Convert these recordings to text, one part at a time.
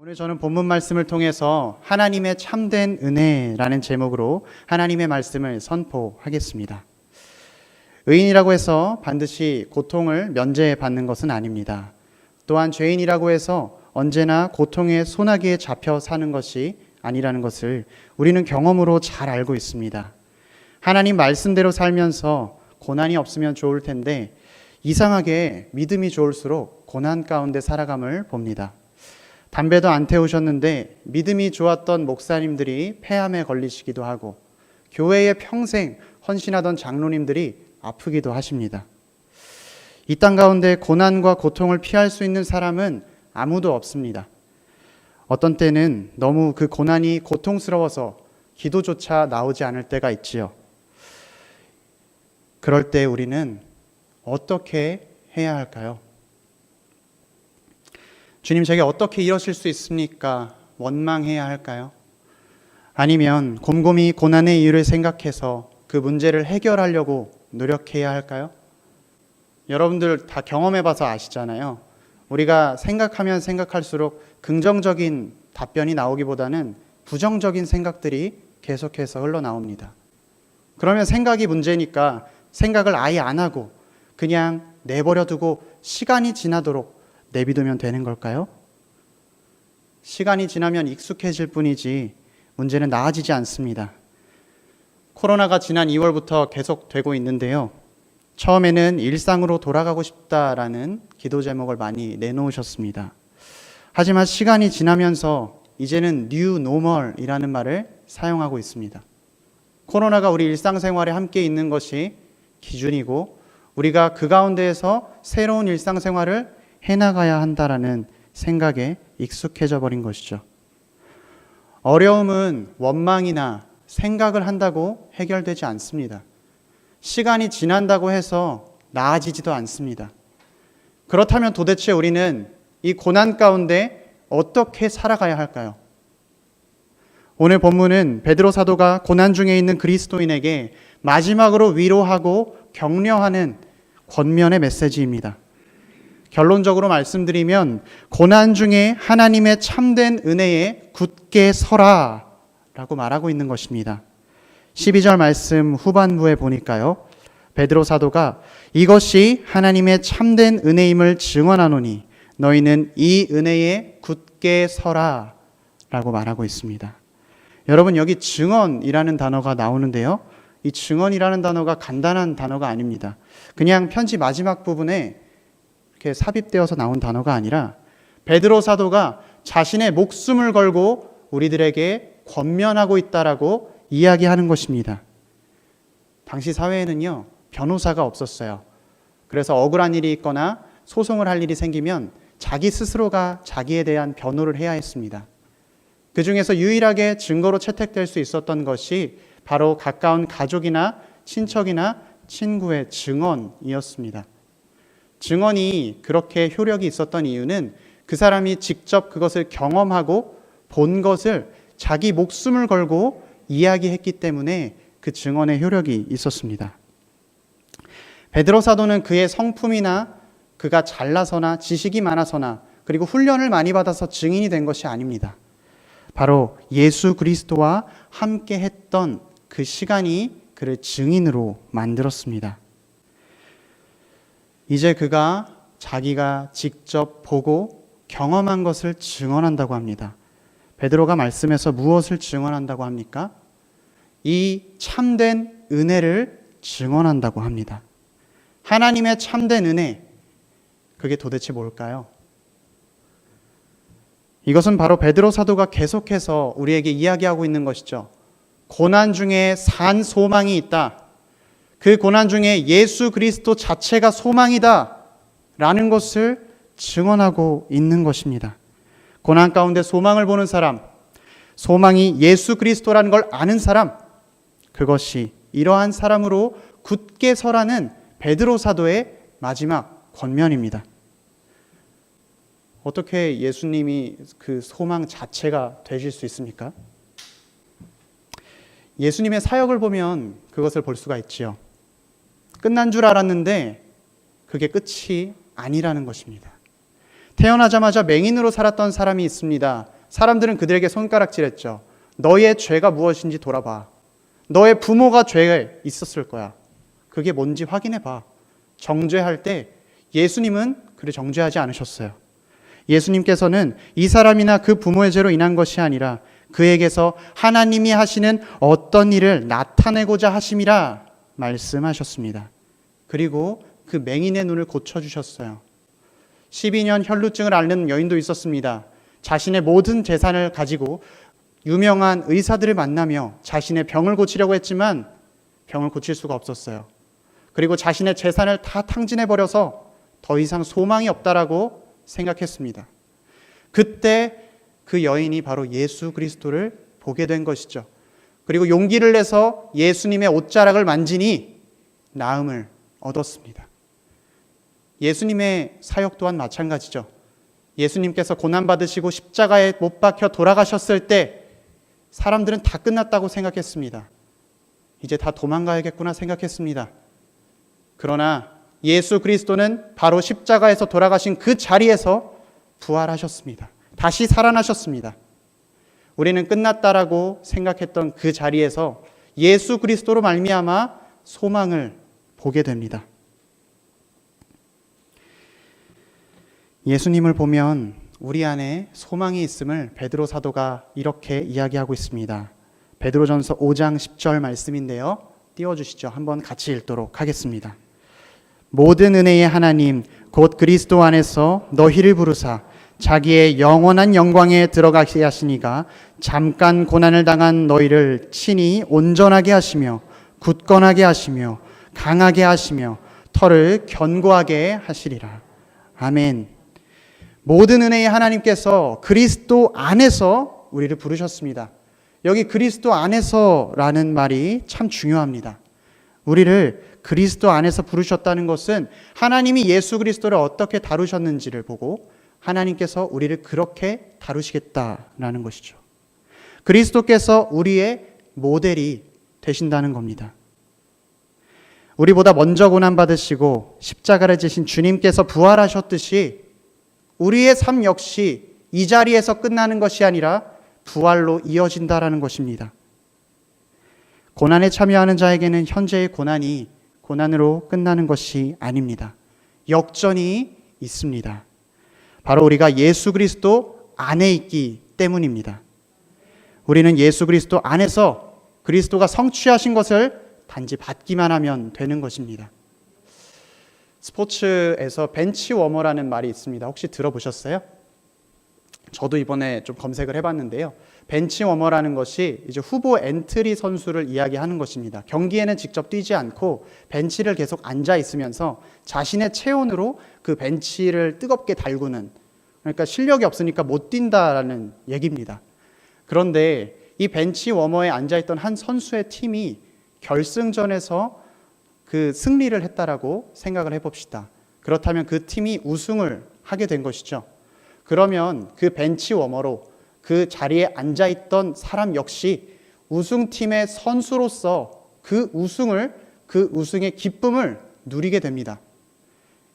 오늘 저는 본문 말씀을 통해서 하나님의 참된 은혜라는 제목으로 하나님의 말씀을 선포하겠습니다. 의인이라고 해서 반드시 고통을 면제받는 것은 아닙니다. 또한 죄인이라고 해서 언제나 고통의 소나기에 잡혀 사는 것이 아니라는 것을 우리는 경험으로 잘 알고 있습니다. 하나님 말씀대로 살면서 고난이 없으면 좋을 텐데 이상하게 믿음이 좋을수록 고난 가운데 살아감을 봅니다. 담배도 안 태우셨는데 믿음이 좋았던 목사님들이 폐암에 걸리시기도 하고 교회에 평생 헌신하던 장로님들이 아프기도 하십니다. 이 땅 가운데 고난과 고통을 피할 수 있는 사람은 아무도 없습니다. 어떤 때는 너무 그 고난이 고통스러워서 기도조차 나오지 않을 때가 있지요. 그럴 때 우리는 어떻게 해야 할까요? 주님, 제게 어떻게 이러실 수 있습니까? 원망해야 할까요? 아니면 곰곰이 고난의 이유를 생각해서 그 문제를 해결하려고 노력해야 할까요? 여러분들 다 경험해봐서 아시잖아요. 우리가 생각하면 생각할수록 긍정적인 답변이 나오기보다는 부정적인 생각들이 계속해서 흘러나옵니다. 그러면 생각이 문제니까 생각을 아예 안 하고 그냥 내버려두고 시간이 지나도록 내비두면 되는 걸까요? 시간이 지나면 익숙해질 뿐이지 문제는 나아지지 않습니다. 코로나가 지난 2월부터 계속되고 있는데요. 처음에는 일상으로 돌아가고 싶다라는 기도 제목을 많이 내놓으셨습니다. 하지만 시간이 지나면서 이제는 뉴 노멀이라는 말을 사용하고 있습니다. 코로나가 우리 일상생활에 함께 있는 것이 기준이고 우리가 그 가운데에서 새로운 일상생활을 해나가야 한다라는 생각에 익숙해져 버린 것이죠. 어려움은 원망이나 생각을 한다고 해결되지 않습니다. 시간이 지난다고 해서 나아지지도 않습니다. 그렇다면 도대체 우리는 이 고난 가운데 어떻게 살아가야 할까요? 오늘 본문은 베드로 사도가 고난 중에 있는 그리스도인에게 마지막으로 위로하고 격려하는 권면의 메시지입니다. 결론적으로 말씀드리면 고난 중에 하나님의 참된 은혜에 굳게 서라 라고 말하고 있는 것입니다. 12절 말씀 후반부에 보니까요. 베드로 사도가 이것이 하나님의 참된 은혜임을 증언하노니 너희는 이 은혜에 굳게 서라 라고 말하고 있습니다. 여러분, 여기 증언이라는 단어가 나오는데요. 이 증언이라는 단어가 간단한 단어가 아닙니다. 그냥 편지 마지막 부분에 이렇게 삽입되어서 나온 단어가 아니라 베드로 사도가 자신의 목숨을 걸고 우리들에게 권면하고 있다라고 이야기하는 것입니다. 당시 사회에는요, 변호사가 없었어요. 그래서 억울한 일이 있거나 소송을 할 일이 생기면 자기 스스로가 자기에 대한 변호를 해야 했습니다. 그 중에서 유일하게 증거로 채택될 수 있었던 것이 바로 가까운 가족이나 친척이나 친구의 증언이었습니다. 증언이 그렇게 효력이 있었던 이유는 그 사람이 직접 그것을 경험하고 본 것을 자기 목숨을 걸고 이야기했기 때문에 그 증언의 효력이 있었습니다. 베드로 사도는 그의 성품이나 그가 잘나서나 지식이 많아서나 그리고 훈련을 많이 받아서 증인이 된 것이 아닙니다. 바로 예수 그리스도와 함께 했던 그 시간이 그를 증인으로 만들었습니다. 이제 그가 자기가 직접 보고 경험한 것을 증언한다고 합니다. 베드로가 말씀에서 무엇을 증언한다고 합니까? 이 참된 은혜를 증언한다고 합니다. 하나님의 참된 은혜, 그게 도대체 뭘까요? 이것은 바로 베드로 사도가 계속해서 우리에게 이야기하고 있는 것이죠. 고난 중에 산 소망이 있다. 그 고난 중에 예수 그리스도 자체가 소망이다 라는 것을 증언하고 있는 것입니다. 고난 가운데 소망을 보는 사람, 소망이 예수 그리스도라는 걸 아는 사람, 그것이 이러한 사람으로 굳게 서라는 베드로 사도의 마지막 권면입니다. 어떻게 예수님이 그 소망 자체가 되실 수 있습니까? 예수님의 사역을 보면 그것을 볼 수가 있지요. 끝난 줄 알았는데 그게 끝이 아니라는 것입니다. 태어나자마자 맹인으로 살았던 사람이 있습니다. 사람들은 그들에게 손가락질했죠. 너의 죄가 무엇인지 돌아봐. 너의 부모가 죄에 있었을 거야. 그게 뭔지 확인해 봐. 정죄할 때 예수님은 그를 정죄하지 않으셨어요. 예수님께서는 이 사람이나 그 부모의 죄로 인한 것이 아니라 그에게서 하나님이 하시는 어떤 일을 나타내고자 하심이라 말씀하셨습니다. 그리고 그 맹인의 눈을 고쳐주셨어요. 12년 혈루증을 앓는 여인도 있었습니다. 자신의 모든 재산을 가지고 유명한 의사들을 만나며 자신의 병을 고치려고 했지만 병을 고칠 수가 없었어요. 그리고 자신의 재산을 다 탕진해버려서 더 이상 소망이 없다라고 생각했습니다. 그때 그 여인이 바로 예수 그리스도를 보게 된 것이죠. 그리고 용기를 내서 예수님의 옷자락을 만지니 나음을 얻었습니다. 예수님의 사역 또한 마찬가지죠. 예수님께서 고난받으시고 십자가에 못 박혀 돌아가셨을 때 사람들은 다 끝났다고 생각했습니다. 이제 다 도망가야겠구나 생각했습니다. 그러나 예수 그리스도는 바로 십자가에서 돌아가신 그 자리에서 부활하셨습니다. 다시 살아나셨습니다. 우리는 끝났다라고 생각했던 그 자리에서 예수 그리스도로 말미암아 소망을 보게 됩니다. 예수님을 보면 우리 안에 소망이 있음을 베드로 사도가 이렇게 이야기하고 있습니다. 베드로전서 5장 10절 말씀인데요. 띄워주시죠. 한번 같이 읽도록 하겠습니다. 모든 은혜의 하나님 곧 그리스도 안에서 너희를 부르사 자기의 영원한 영광에 들어가게 하시니가 잠깐 고난을 당한 너희를 친히 온전하게 하시며 굳건하게 하시며 강하게 하시며 털을 견고하게 하시리라. 아멘. 모든 은혜의 하나님께서 그리스도 안에서 우리를 부르셨습니다. 여기 그리스도 안에서라는 말이 참 중요합니다. 우리를 그리스도 안에서 부르셨다는 것은 하나님이 예수 그리스도를 어떻게 다루셨는지를 보고 하나님께서 우리를 그렇게 다루시겠다라는 것이죠. 그리스도께서 우리의 모델이 되신다는 겁니다. 우리보다 먼저 고난받으시고 십자가를 지신 주님께서 부활하셨듯이 우리의 삶 역시 이 자리에서 끝나는 것이 아니라 부활로 이어진다라는 것입니다. 고난에 참여하는 자에게는 현재의 고난이 고난으로 끝나는 것이 아닙니다. 역전이 있습니다. 바로 우리가 예수 그리스도 안에 있기 때문입니다. 우리는 예수 그리스도 안에서 그리스도가 성취하신 것을 단지 받기만 하면 되는 것입니다. 스포츠에서 벤치워머라는 말이 있습니다. 혹시 들어보셨어요? 저도 이번에 좀 검색을 해봤는데요. 벤치워머라는 것이 이제 후보 엔트리 선수를 이야기하는 것입니다. 경기에는 직접 뛰지 않고 벤치를 계속 앉아 있으면서 자신의 체온으로 그 벤치를 뜨겁게 달구는, 그러니까 실력이 없으니까 못 뛴다라는 얘기입니다. 그런데 이 벤치워머에 앉아있던 한 선수의 팀이 결승전에서 그 승리를 했다라고 생각을 해봅시다. 그렇다면 그 팀이 우승을 하게 된 것이죠. 그러면 그 벤치워머로 그 자리에 앉아있던 사람 역시 우승팀의 선수로서 그 우승의 기쁨을 누리게 됩니다.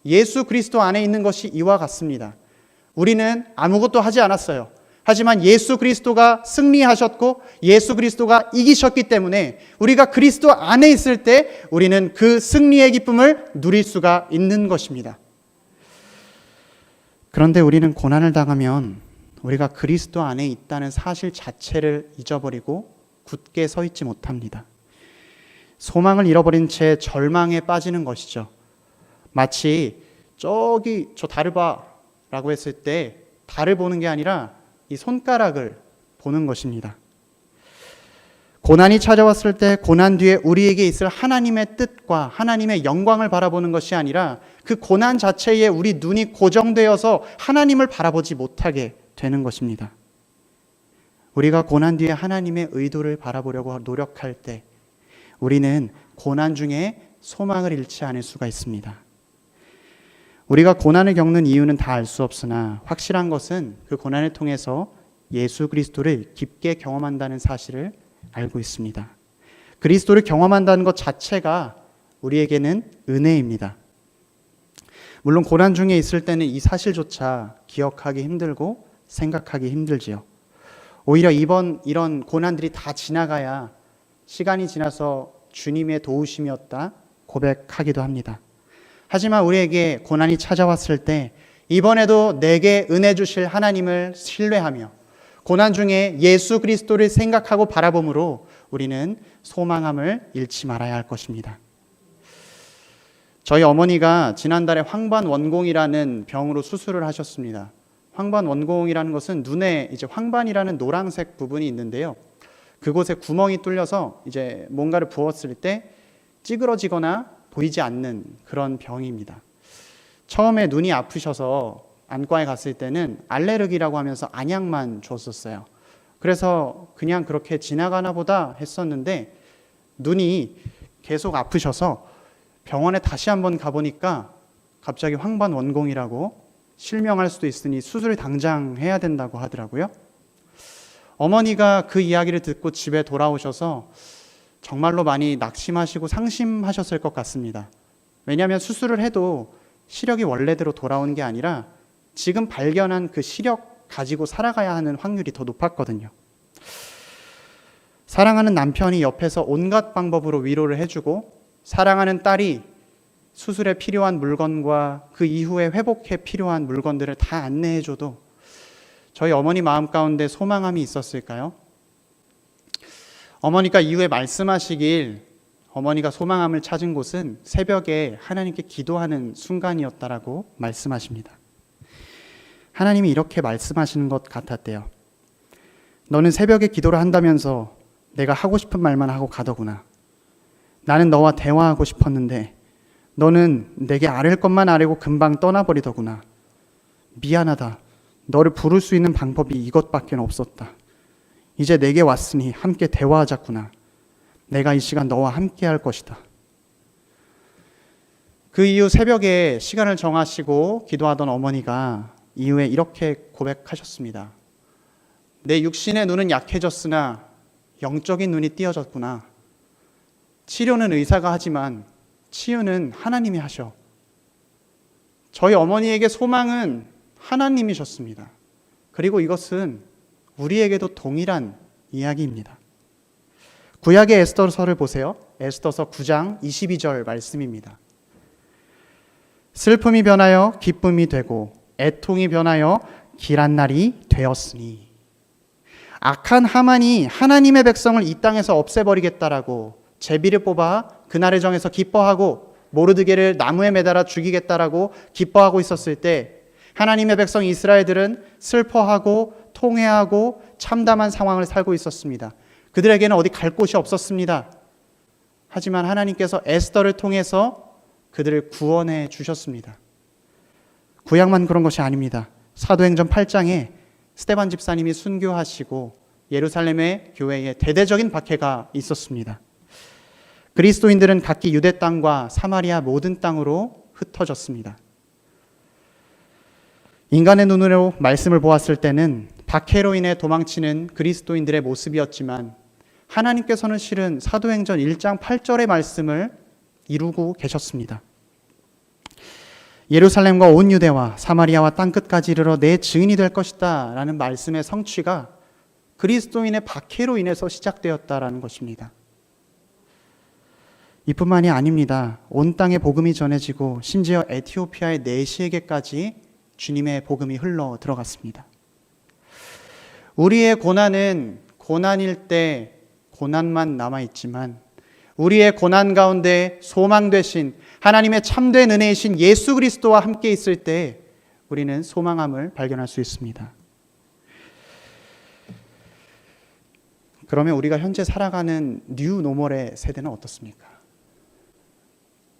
예수 그리스도 안에 있는 것이 이와 같습니다. 우리는 아무것도 하지 않았어요. 하지만 예수 그리스도가 승리하셨고 예수 그리스도가 이기셨기 때문에 우리가 그리스도 안에 있을 때 우리는 그 승리의 기쁨을 누릴 수가 있는 것입니다. 그런데 우리는 고난을 당하면 우리가 그리스도 안에 있다는 사실 자체를 잊어버리고 굳게 서 있지 못합니다. 소망을 잃어버린 채 절망에 빠지는 것이죠. 마치 저기 저 달을 봐 라고 했을 때 달을 보는 게 아니라 이 손가락을 보는 것입니다. 고난이 찾아왔을 때 고난 뒤에 우리에게 있을 하나님의 뜻과 하나님의 영광을 바라보는 것이 아니라 그 고난 자체에 우리 눈이 고정되어서 하나님을 바라보지 못하게 되는 것입니다. 우리가 고난 뒤에 하나님의 의도를 바라보려고 노력할 때 우리는 고난 중에 소망을 잃지 않을 수가 있습니다. 우리가 고난을 겪는 이유는 다 알 수 없으나 확실한 것은 그 고난을 통해서 예수 그리스도를 깊게 경험한다는 사실을 알고 있습니다. 그리스도를 경험한다는 것 자체가 우리에게는 은혜입니다. 물론 고난 중에 있을 때는 이 사실조차 기억하기 힘들고 생각하기 힘들지요. 오히려 이런 고난들이 다 지나가야 시간이 지나서 주님의 도우심이었다 고백하기도 합니다. 하지만 우리에게 고난이 찾아왔을 때 이번에도 내게 은혜 주실 하나님을 신뢰하며 고난 중에 예수 그리스도를 생각하고 바라봄으로 우리는 소망함을 잃지 말아야 할 것입니다. 저희 어머니가 지난달에 황반원공이라는 병으로 수술을 하셨습니다. 황반원공이라는 것은 눈에 이제 황반이라는 노란색 부분이 있는데요. 그곳에 구멍이 뚫려서 이제 뭔가를 부었을 때 찌그러지거나 보이지 않는 그런 병입니다. 처음에 눈이 아프셔서 안과에 갔을 때는 알레르기라고 하면서 안약만 줬었어요. 그래서 그냥 그렇게 지나가나 보다 했었는데 눈이 계속 아프셔서 병원에 다시 한번 가보니까 갑자기 황반원공이라고 실명할 수도 있으니 수술을 당장 해야 된다고 하더라고요. 어머니가 그 이야기를 듣고 집에 돌아오셔서 정말로 많이 낙심하시고 상심하셨을 것 같습니다. 왜냐하면 수술을 해도 시력이 원래대로 돌아오는 게 아니라 지금 발견한 그 시력 가지고 살아가야 하는 확률이 더 높았거든요. 사랑하는 남편이 옆에서 온갖 방법으로 위로를 해주고 사랑하는 딸이 수술에 필요한 물건과 그 이후에 회복에 필요한 물건들을 다 안내해줘도 저희 어머니 마음 가운데 소망함이 있었을까요? 어머니가 이후에 말씀하시길 어머니가 소망함을 찾은 곳은 새벽에 하나님께 기도하는 순간이었다라고 말씀하십니다. 하나님이 이렇게 말씀하시는 것 같았대요. 너는 새벽에 기도를 한다면서 내가 하고 싶은 말만 하고 가더구나. 나는 너와 대화하고 싶었는데 너는 내게 아랠 것만 아뢰고 금방 떠나버리더구나. 미안하다. 너를 부를 수 있는 방법이 이것밖에 없었다. 이제 내게 왔으니 함께 대화하자꾸나. 내가 이 시간 너와 함께 할 것이다. 그 이후 새벽에 시간을 정하시고 기도하던 어머니가 이후에 이렇게 고백하셨습니다. 내 육신의 눈은 약해졌으나 영적인 눈이 띄어졌구나. 치료는 의사가 하지만 치유는 하나님이 하셔. 저희 어머니에게 소망은 하나님이셨습니다. 그리고 이것은 우리에게도 동일한 이야기입니다. 구약의 에스더서를 보세요. 에스더서 9장 22절 말씀입니다. 슬픔이 변하여 기쁨이 되고 애통이 변하여 길한 날이 되었으니. 악한 하만이 하나님의 백성을 이 땅에서 없애버리겠다라고 제비를 뽑아 그날을 정해서 기뻐하고 모르드게를 나무에 매달아 죽이겠다라고 기뻐하고 있었을 때 하나님의 백성 이스라엘들은 슬퍼하고 통회하고 참담한 상황을 살고 있었습니다. 그들에게는 어디 갈 곳이 없었습니다. 하지만 하나님께서 에스더를 통해서 그들을 구원해 주셨습니다. 구약만 그런 것이 아닙니다. 사도행전 8장에 스데반 집사님이 순교하시고 예루살렘의 교회에 대대적인 박해가 있었습니다. 그리스도인들은 각기 유대 땅과 사마리아 모든 땅으로 흩어졌습니다. 인간의 눈으로 말씀을 보았을 때는 박해로 인해 도망치는 그리스도인들의 모습이었지만 하나님께서는 실은 사도행전 1장 8절의 말씀을 이루고 계셨습니다. 예루살렘과 온 유대와 사마리아와 땅끝까지 이르러 내 증인이 될 것이다 라는 말씀의 성취가 그리스도인의 박해로 인해서 시작되었다라는 것입니다. 이뿐만이 아닙니다. 온 땅에 복음이 전해지고 심지어 에티오피아의 내시에게까지 주님의 복음이 흘러 들어갔습니다. 우리의 고난은 고난일 때 고난만 남아있지만 우리의 고난 가운데 소망 되신 하나님의 참된 은혜이신 예수 그리스도와 함께 있을 때 우리는 소망함을 발견할 수 있습니다. 그러면 우리가 현재 살아가는 뉴 노멀의 세대는 어떻습니까?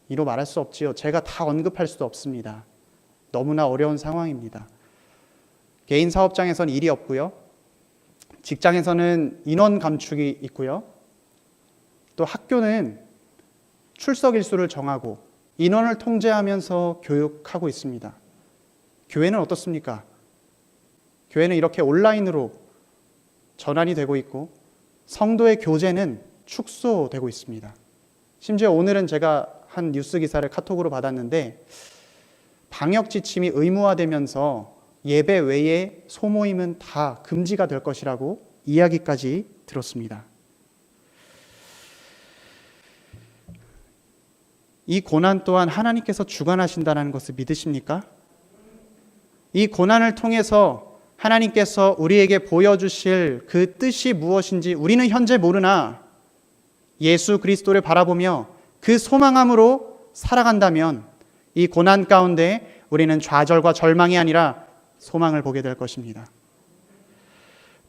이로 말할 수 없지요. 제가 다 언급할 수도 없습니다. 너무나 어려운 상황입니다. 개인 사업장에서는 일이 없고요. 직장에서는 인원 감축이 있고요. 또 학교는 출석 일수를 정하고 인원을 통제하면서 교육하고 있습니다. 교회는 어떻습니까? 교회는 이렇게 온라인으로 전환이 되고 있고 성도의 교제는 축소되고 있습니다. 심지어 오늘은 제가 한 뉴스 기사를 카톡으로 받았는데 방역 지침이 의무화되면서 예배 외에 소모임은 다 금지가 될 것이라고 이야기까지 들었습니다. 이 고난 또한 하나님께서 주관하신다는 것을 믿으십니까? 이 고난을 통해서 하나님께서 우리에게 보여주실 그 뜻이 무엇인지 우리는 현재 모르나 예수 그리스도를 바라보며 그 소망함으로 살아간다면 이 고난 가운데 우리는 좌절과 절망이 아니라 소망을 보게 될 것입니다.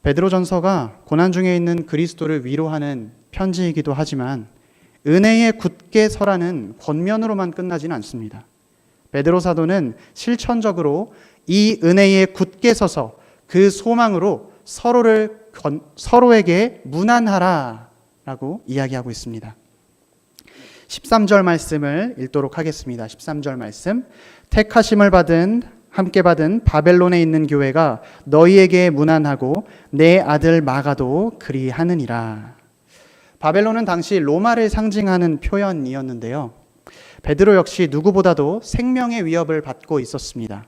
베드로전서가 고난 중에 있는 그리스도를 위로하는 편지이기도 하지만 은혜에 굳게 서라는 권면으로만 끝나지는 않습니다. 베드로 사도는 실천적으로 이 은혜에 굳게 서서 그 소망으로 서로에게 문안하라라고 이야기하고 있습니다. 13절 말씀을 읽도록 하겠습니다. 13절 말씀. 택하심을 함께 받은 바벨론에 있는 교회가 너희에게 문안하고 내 아들 마가도 그리하느니라. 바벨론은 당시 로마를 상징하는 표현이었는데요. 베드로 역시 누구보다도 생명의 위협을 받고 있었습니다.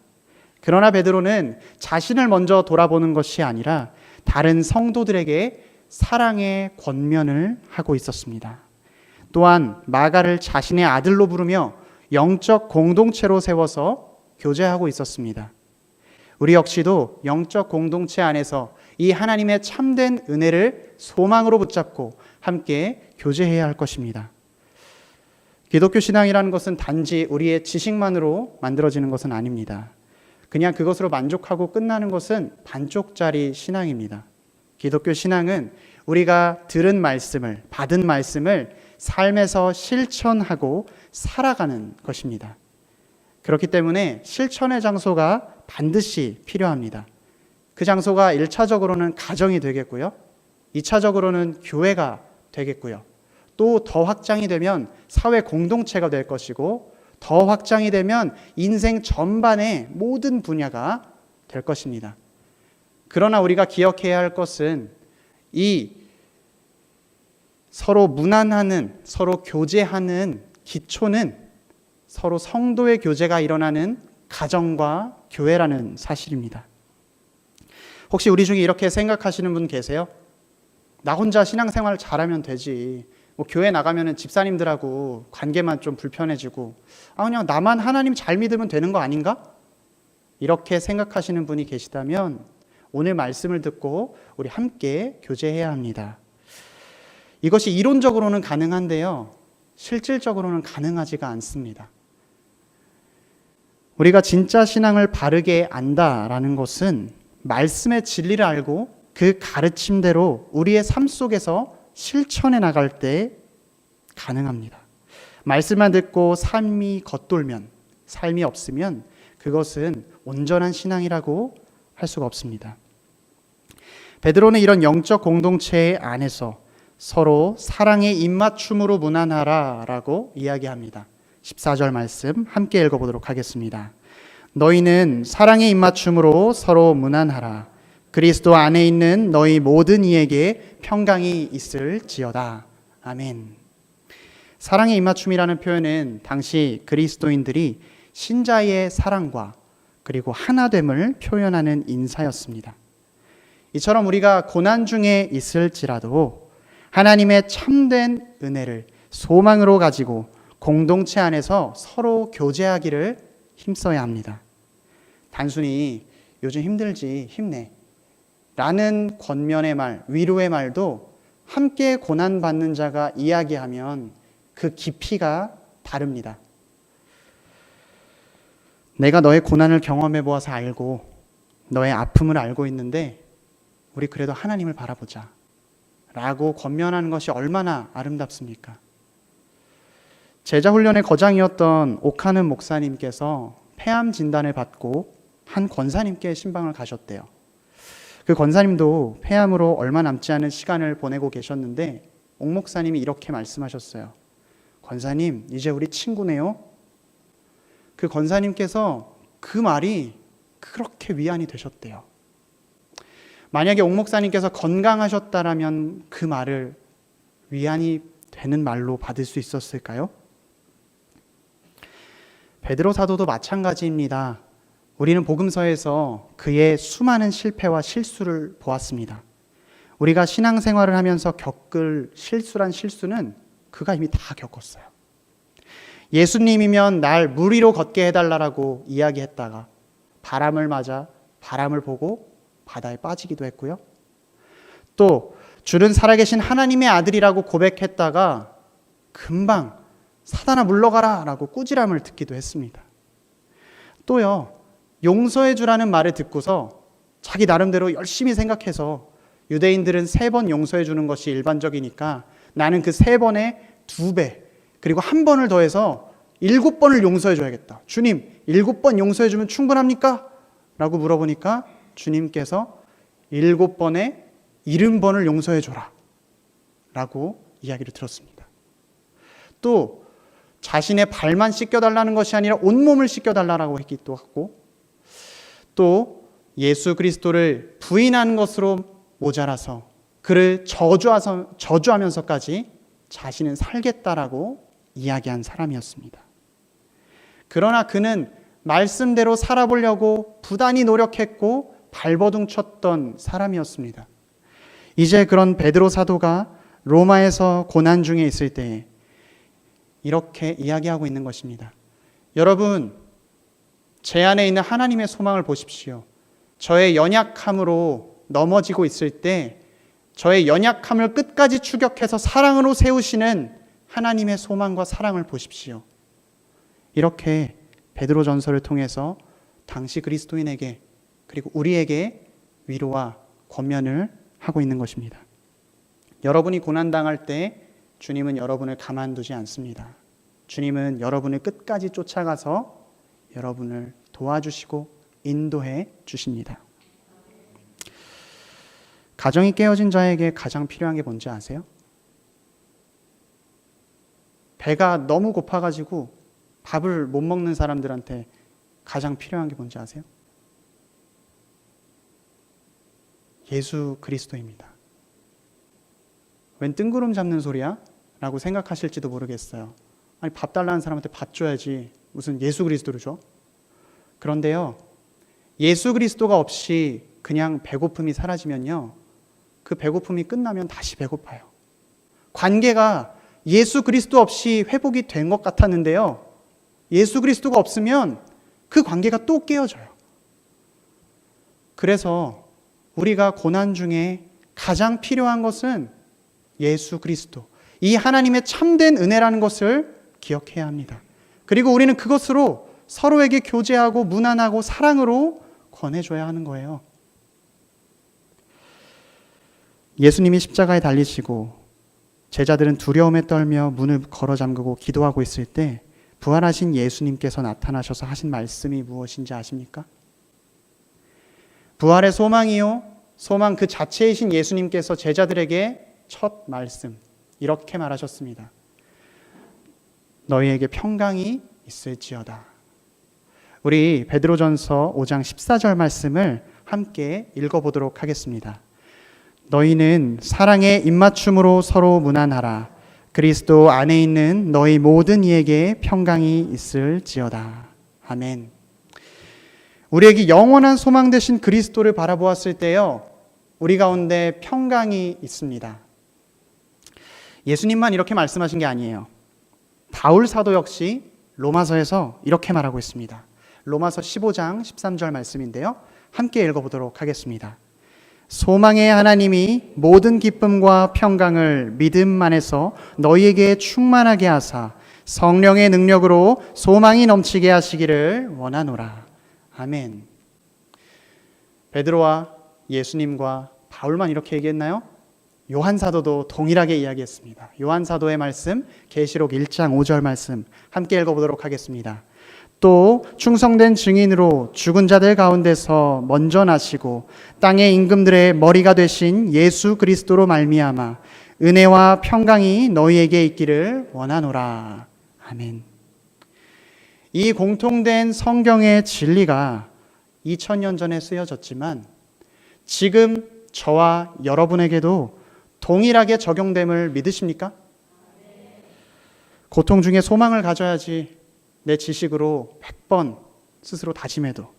그러나 베드로는 자신을 먼저 돌아보는 것이 아니라 다른 성도들에게 사랑의 권면을 하고 있었습니다. 또한 마가를 자신의 아들로 부르며 영적 공동체로 세워서 교제하고 있었습니다. 우리 역시도 영적 공동체 안에서 이 하나님의 참된 은혜를 소망으로 붙잡고 함께 교제해야 할 것입니다. 기독교 신앙이라는 것은 단지 우리의 지식만으로 만들어지는 것은 아닙니다. 그냥 그것으로 만족하고 끝나는 것은 반쪽짜리 신앙입니다. 기독교 신앙은 우리가 들은 말씀을, 받은 말씀을 삶에서 실천하고 살아가는 것입니다. 그렇기 때문에 실천의 장소가 반드시 필요합니다. 그 장소가 1차적으로는 가정이 되겠고요. 2차적으로는 교회가 되겠고요. 또 더 확장이 되면 사회 공동체가 될 것이고 더 확장이 되면 인생 전반의 모든 분야가 될 것입니다. 그러나 우리가 기억해야 할 것은 이 서로 문안하는, 서로 교제하는 기초는 서로 성도의 교제가 일어나는 가정과 교회라는 사실입니다. 혹시 우리 중에 이렇게 생각하시는 분 계세요? 나 혼자 신앙생활 잘하면 되지. 교회 나가면 집사님들하고 관계만 좀 불편해지고 그냥 나만 하나님 잘 믿으면 되는 거 아닌가? 이렇게 생각하시는 분이 계시다면 오늘 말씀을 듣고 우리 함께 교제해야 합니다. 이것이 이론적으로는 가능한데요. 실질적으로는 가능하지가 않습니다. 우리가 진짜 신앙을 바르게 안다라는 것은 말씀의 진리를 알고 그 가르침대로 우리의 삶 속에서 실천해 나갈 때 가능합니다. 말씀만 듣고 삶이 겉돌면, 삶이 없으면 그것은 온전한 신앙이라고 할 수가 없습니다. 베드로는 이런 영적 공동체 안에서 서로 사랑의 입맞춤으로 문안하라라고 이야기합니다. 14절 말씀 함께 읽어보도록 하겠습니다. 너희는 사랑의 입맞춤으로 서로 문안하라. 그리스도 안에 있는 너희 모든 이에게 평강이 있을지어다. 아멘. 사랑의 입맞춤이라는 표현은 당시 그리스도인들이 신자의 사랑과 그리고 하나됨을 표현하는 인사였습니다. 이처럼 우리가 고난 중에 있을지라도 하나님의 참된 은혜를 소망으로 가지고 공동체 안에서 서로 교제하기를 힘써야 합니다. 단순히 요즘 힘들지 힘내 라는 권면의 말, 위로의 말도 함께 고난받는 자가 이야기하면 그 깊이가 다릅니다. 내가 너의 고난을 경험해 보아서 알고 너의 아픔을 알고 있는데 우리 그래도 하나님을 바라보자 라고 권면하는 것이 얼마나 아름답습니까? 제자훈련의 거장이었던 오카는 목사님께서 폐암 진단을 받고 한 권사님께 신방을 가셨대요. 그 권사님도 폐암으로 얼마 남지 않은 시간을 보내고 계셨는데 옥 목사님이 이렇게 말씀하셨어요. 권사님, 이제 우리 친구네요. 그 권사님께서 그 말이 그렇게 위안이 되셨대요. 만약에 옥 목사님께서 건강하셨다라면 그 말을 위안이 되는 말로 받을 수 있었을까요? 베드로 사도도 마찬가지입니다. 우리는 복음서에서 그의 수많은 실패와 실수를 보았습니다. 우리가 신앙생활을 하면서 겪을 실수란 실수는 그가 이미 다 겪었어요. 예수님이면 날 물 위로 걷게 해달라고 이야기했다가 바람을 맞아 바람을 보고 바다에 빠지기도 했고요. 또 주는 살아계신 하나님의 아들이라고 고백했다가 금방 사단아 물러가라 라고 꾸지람을 듣기도 했습니다. 또요, 용서해 주라는 말을 듣고서 자기 나름대로 열심히 생각해서 유대인들은 3번 용서해 주는 것이 일반적이니까 나는 그 3번에 2배 그리고 1번을 더해서 7번을 용서해 줘야겠다. 주님, 7번 용서해 주면 충분합니까? 라고 물어보니까 주님께서 7번에 70번을 용서해 줘라 라고 이야기를 들었습니다. 또 자신의 발만 씻겨달라는 것이 아니라 온몸을 씻겨달라고 했기도 하고, 또 예수 그리스도를 부인하는 것으로 모자라서 그를 저주하면서까지 자신은 살겠다라고 이야기한 사람이었습니다. 그러나 그는 말씀대로 살아보려고 부단히 노력했고 발버둥 쳤던 사람이었습니다. 이제 그런 베드로 사도가 로마에서 고난 중에 있을 때 이렇게 이야기하고 있는 것입니다. 여러분, 제 안에 있는 하나님의 소망을 보십시오. 저의 연약함으로 넘어지고 있을 때 저의 연약함을 끝까지 추격해서 사랑으로 세우시는 하나님의 소망과 사랑을 보십시오. 이렇게 베드로전서를 통해서 당시 그리스도인에게 그리고 우리에게 위로와 권면을 하고 있는 것입니다. 여러분이 고난당할 때 주님은 여러분을 가만두지 않습니다. 주님은 여러분을 끝까지 쫓아가서 여러분을 도와주시고 인도해 주십니다. 가정이 깨어진 자에게 가장 필요한 게 뭔지 아세요? 배가 너무 고파가지고 밥을 못 먹는 사람들한테 가장 필요한 게 뭔지 아세요? 예수 그리스도입니다. 웬 뜬구름 잡는 소리야? 라고 생각하실지도 모르겠어요. 아니, 밥 달라는 사람한테 밥 줘야지 무슨 예수 그리스도를 줘? 그런데요, 예수 그리스도가 없이 그냥 배고픔이 사라지면요, 그 배고픔이 끝나면 다시 배고파요. 관계가 예수 그리스도 없이 회복이 된 것 같았는데요, 예수 그리스도가 없으면 그 관계가 또 깨어져요. 그래서 우리가 고난 중에 가장 필요한 것은 예수 그리스도, 이 하나님의 참된 은혜라는 것을 기억해야 합니다. 그리고 우리는 그것으로 서로에게 교제하고 무난하고 사랑으로 권해줘야 하는 거예요. 예수님이 십자가에 달리시고 제자들은 두려움에 떨며 문을 걸어 잠그고 기도하고 있을 때 부활하신 예수님께서 나타나셔서 하신 말씀이 무엇인지 아십니까? 부활의 소망이요, 소망 그 자체이신 예수님께서 제자들에게 첫 말씀 이렇게 말하셨습니다. 너희에게 평강이 있을지어다. 우리 베드로전서 5장 14절 말씀을 함께 읽어보도록 하겠습니다. 너희는 사랑의 입맞춤으로 서로 무난하라. 그리스도 안에 있는 너희 모든 이에게 평강이 있을지어다. 아멘. 우리에게 영원한 소망 되신 그리스도를 바라보았을 때요, 우리 가운데 평강이 있습니다. 예수님만 이렇게 말씀하신 게 아니에요. 바울 사도 역시 로마서에서 이렇게 말하고 있습니다. 로마서 15장 13절 말씀인데요, 함께 읽어보도록 하겠습니다. 소망의 하나님이 모든 기쁨과 평강을 믿음 안에서 너희에게 충만하게 하사 성령의 능력으로 소망이 넘치게 하시기를 원하노라. 아멘. 베드로와 예수님과 바울만 이렇게 얘기했나요? 요한 사도도 동일하게 이야기했습니다. 요한 사도의 말씀, 계시록 1장 5절 말씀 함께 읽어보도록 하겠습니다. 또 충성된 증인으로 죽은 자들 가운데서 먼저 나시고 땅의 임금들의 머리가 되신 예수 그리스도로 말미암아 은혜와 평강이 너희에게 있기를 원하노라. 아멘. 이 공통된 성경의 진리가 2000년 전에 쓰여졌지만 지금 저와 여러분에게도 동일하게 적용됨을 믿으십니까? 고통 중에 소망을 가져야지 내 지식으로 100번 스스로 다짐해도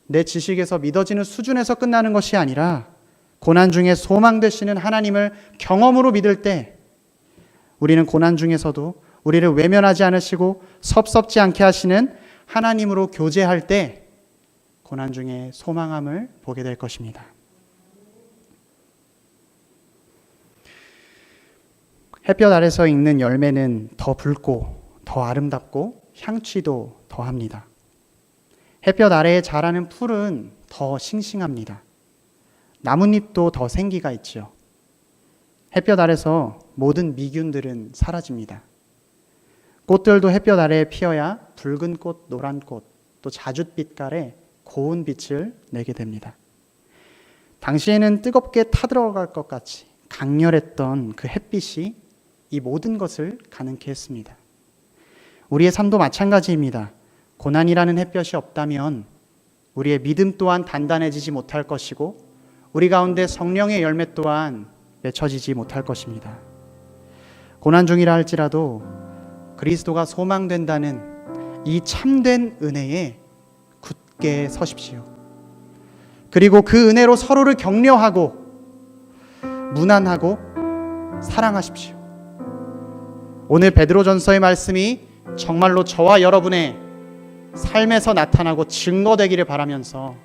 내 지식에서 믿어지는 수준에서 끝나는 것이 아니라 고난 중에 소망 되시는 하나님을 경험으로 믿을 때 우리는 고난 중에서도 우리를 외면하지 않으시고 섭섭지 않게 하시는 하나님으로 교제할 때 고난 중에 소망함을 보게 될 것입니다. 햇볕 아래서 익는 열매는 더 붉고 더 아름답고 향취도 더합니다. 햇볕 아래에 자라는 풀은 더 싱싱합니다. 나뭇잎도 더 생기가 있죠. 햇볕 아래서 모든 미균들은 사라집니다. 꽃들도 햇볕 아래에 피어야 붉은 꽃, 노란 꽃, 또 자줏빛깔의 고운 빛을 내게 됩니다. 당시에는 뜨겁게 타들어갈 것 같이 강렬했던 그 햇빛이 이 모든 것을 가능케 했습니다. 우리의 삶도 마찬가지입니다. 고난이라는 햇볕이 없다면 우리의 믿음 또한 단단해지지 못할 것이고 우리 가운데 성령의 열매 또한 맺혀지지 못할 것입니다. 고난 중이라 할지라도 그리스도가 소망된다는 이 참된 은혜에 굳게 서십시오. 그리고 그 은혜로 서로를 격려하고 문안하고 사랑하십시오. 오늘 베드로전서의 말씀이 정말로 저와 여러분의 삶에서 나타나고 증거되기를 바라면서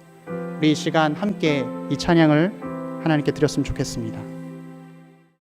우리 이 시간 함께 이 찬양을 하나님께 드렸으면 좋겠습니다.